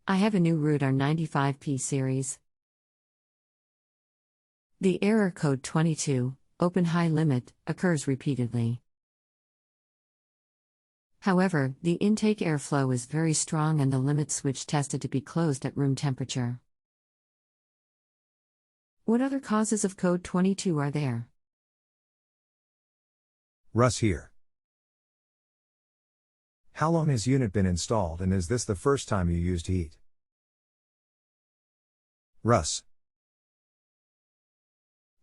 I have a new Ruud R95P series. The error code 22, open high limit, occurs repeatedly. However, the intake airflow is very strong and the limit switch tested to be closed at room temperature. What other causes of code 22 are there? Russ here. How long has unit been installed and is this the first time you used heat? Russ.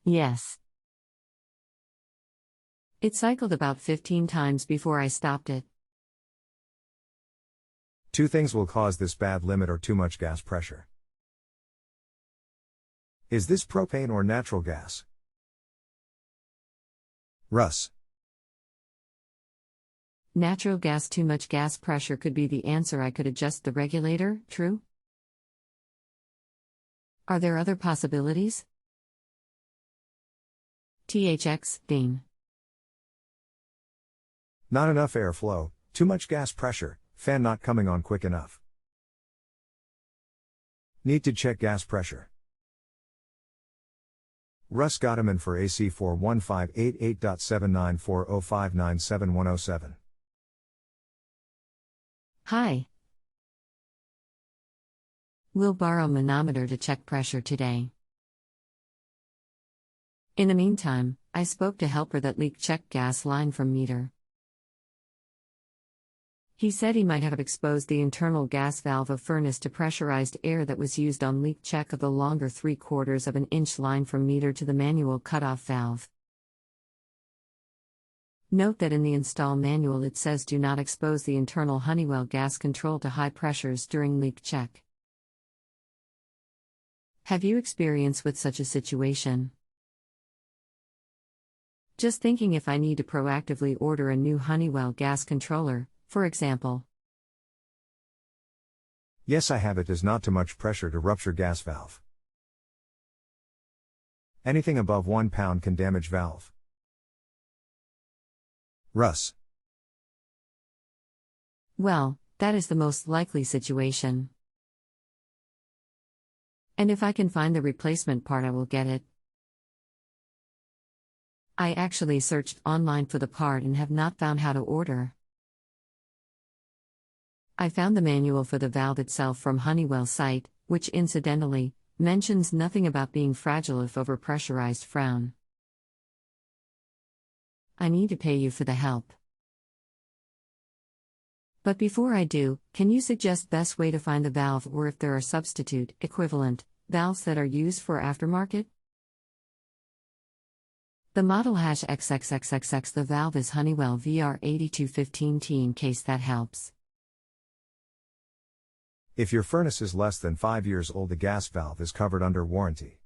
Yes. It cycled about 15 times before I stopped it. Two things will cause this bad limit or too much gas pressure. Is this propane or natural gas? Russ. Natural gas. Too much gas pressure could be the answer. I could adjust the regulator, true? Are there other possibilities? THX, Dean. Not enough airflow, too much gas pressure, fan not coming on quick enough. Need to check gas pressure. Russ Gotoman for AC 41588.7940597107. Hi. We'll borrow manometer to check pressure today. In the meantime, I spoke to helper that leak checked gas line from meter. He said he might have exposed the internal gas valve of furnace to pressurized air that was used on leak check of the longer 3/4 of an inch line from meter to the manual cutoff valve. Note that in the install manual it says do not expose the internal Honeywell gas control to high pressures during leak check. Have you experience with such a situation? Just thinking if I need to proactively order a new Honeywell gas controller, for example. Yes, I have. It is not too much pressure to rupture gas valve. Anything above 1 pound can damage valve. Russ. Well, that is the most likely situation. And if I can find the replacement part, I will get it. I actually searched online for the part and have not found how to order. I found the manual for the valve itself from Honeywell site, which incidentally, mentions nothing about being fragile if overpressurized. Frown. I need to pay you for the help. But before I do, can you suggest best way to find the valve or if there are substitute, equivalent, valves that are used for aftermarket? The model #XXXXX. The valve is Honeywell VR8215T in case that helps. If your furnace is less than 5 years old, the gas valve is covered under warranty.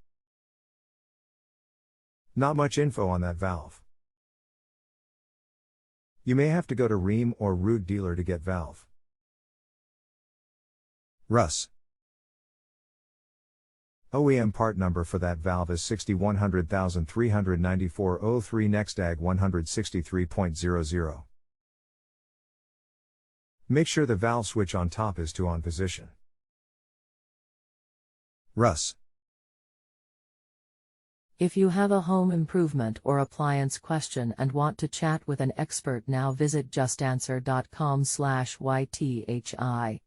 Not much info on that valve. You may have to go to Rheem or Ruud dealer to get valve. Russ. OEM part number for that valve is 610039403 Nextag 163.00. Make sure the valve switch on top is to on position. Russ. If you have a home improvement or appliance question and want to chat with an expert now, visit justanswer.com/YTHI.